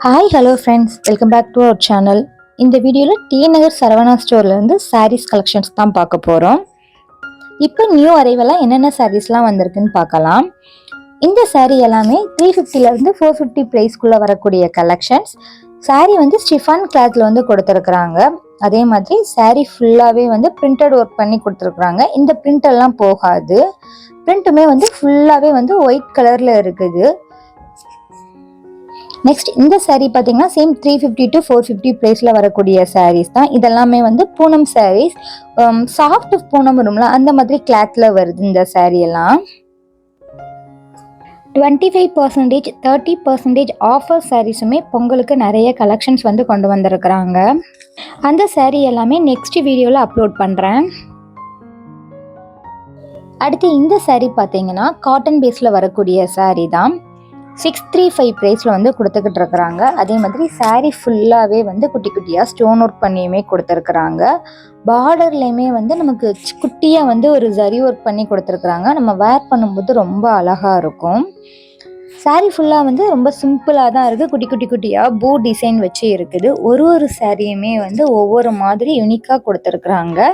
Hi hello friends, welcome back to our channel. இந்த வீடியோவில் T Nagar Saravana ஸ்டோர்லேருந்து சாரீஸ் கலெக்ஷன்ஸ் தான் பார்க்க போகிறோம். இப்போ நியூ அரைவலாக என்னென்ன சாரீஸ்லாம் வந்திருக்குன்னு பார்க்கலாம். இந்த சாரீ எல்லாமே 350லேருந்து 450 ப்ரைஸ்க்குள்ளே வரக்கூடிய கலெக்ஷன்ஸ். சாரீ வந்து ஸ்டிஃபான் கிளாத்தில் வந்து கொடுத்துருக்குறாங்க. அதே மாதிரி சாரீ ஃபுல்லாகவே வந்து பிரிண்டட் ஒர்க் பண்ணி கொடுத்துருக்குறாங்க. இந்த பிரிண்ட் எல்லாம் போகாது. பிரிண்ட்டுமே வந்து ஃபுல்லாகவே வந்து ஒயிட் கலரில் இருக்குது. நெக்ஸ்ட் இந்த சாரீ பார்த்தீங்கன்னா சேம் 350 to 450 ப்ரைஸில் வரக்கூடிய சாரீஸ் தான். இதெல்லாமே வந்து பூனம் சாரீஸ். சாஃப்ட் பூனம் வரும்ல, அந்த மாதிரி கிளாத்தில் வருது இந்த சாரீ எல்லாம். 25%, 30% ஆஃபர் சாரீஸுமே பொங்கலுக்கு நிறைய கலெக்ஷன்ஸ் வந்து கொண்டு வந்திருக்கிறாங்க. அந்த சாரீ எல்லாமே நெக்ஸ்ட் வீடியோவில் அப்லோட் பண்ணுறேன். அடுத்து இந்த சாரீ பார்த்தீங்கன்னா காட்டன் பேஸில் வரக்கூடிய சாரீ தான். 635 ப்ரைஸில் வந்து கொடுத்துக்கிட்டு இருக்கிறாங்க. அதே மாதிரி சாரீ ஃபுல்லாகவே வந்து குட்டி குட்டியாக ஸ்டோன் ஒர்க் பண்ணியுமே கொடுத்துருக்குறாங்க. பார்டர்லேயுமே வந்து நமக்கு குட்டியாக வந்து ஒரு ஜரி ஒர்க் பண்ணி கொடுத்துருக்குறாங்க. நம்ம வேர் பண்ணும்போது ரொம்ப அழகாக இருக்கும். சாரீ ஃபுல்லாக வந்து ரொம்ப சிம்பிளாக தான் இருக்குது. குட்டி குட்டி குட்டியாக பூ டிசைன் வச்சு இருக்குது. ஒரு சாரியுமே வந்து ஒவ்வொரு மாதிரி யூனிக்காக கொடுத்துருக்குறாங்க.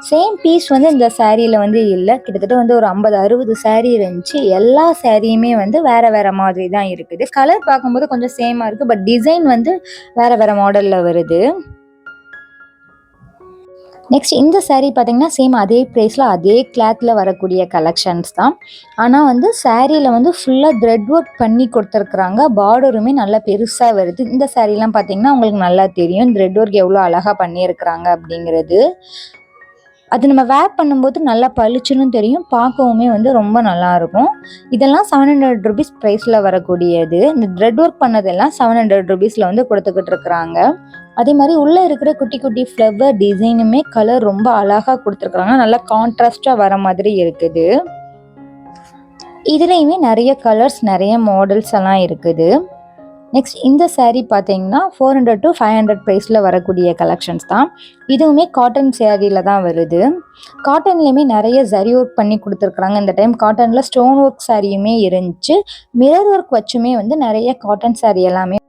சேம் பீஸ் வந்து இந்த சாரியில் வந்து இல்லை. கிட்டத்தட்ட வந்து ஒரு 50-60 சாரீ இருந்துச்சு. எல்லா சாரியுமே வந்து வேறு வேறு மாதிரி தான் இருக்குது. கலர் பார்க்கும்போது கொஞ்சம் சேமாக இருக்குது, பட் டிசைன் வந்து வேறு வேறு மாடலில் வருது. நெக்ஸ்ட் இந்த சாரீ பார்த்தீங்கன்னா சேம் அதே ப்ரைஸில் அதே கிளாத்தில் வரக்கூடிய கலெக்ஷன்ஸ் தான். ஆனால் வந்து சாரியில் வந்து ஃபுல்லாக த்ரெட் ஒர்க் பண்ணி கொடுத்துருக்குறாங்க. பார்டருமே நல்லா பெருசாக வருது. இந்த சாரீலாம் பார்த்தீங்கன்னா உங்களுக்கு நல்லா தெரியும் த்ரெட் ஒர்க் எவ்வளோ அழகாக பண்ணியிருக்கிறாங்க அப்படிங்கிறது. அது நம்ம வேர் பண்ணும்போது நல்லா பளிச்சுன்னு தெரியும், பார்க்கவுமே வந்து ரொம்ப நல்லாயிருக்கும். இதெல்லாம் 700 ருபீஸ் ப்ரைஸில் வரக்கூடியது. இந்த த்ரெட் ஒர்க் பண்ணதெல்லாம் 700 ருபீஸில் வந்து கொடுத்துக்கிட்டு இருக்கிறாங்க. அதே மாதிரி உள்ளே இருக்கிற குட்டி குட்டி ஃப்ளவர் டிசைனுமே கலர் ரொம்ப அழகாக கொடுத்துருக்குறாங்க. நல்லா கான்ட்ராஸ்டாக வர மாதிரி இருக்குது. இதுலேயுமே நிறைய கலர்ஸ், நிறைய மாடல்ஸ் எல்லாம் இருக்குது. நெக்ஸ்ட் இந்த சாரீ பார்த்தீங்கன்னா 400 to 500 ப்ரைஸில் வரக்கூடிய கலெக்ஷன்ஸ் தான். இதுவுமே காட்டன் சாரியில் தான் வருது. காட்டன்லேயுமே நிறைய ஜரி ஒர்க் பண்ணி கொடுத்துருக்குறாங்க. இந்த டைம் காட்டனில் ஸ்டோன் ஒர்க் சாரியுமே இருந்துச்சு. மிரர் ஒர்க் வச்சுமே வந்து நிறைய காட்டன் சாரீ எல்லாமே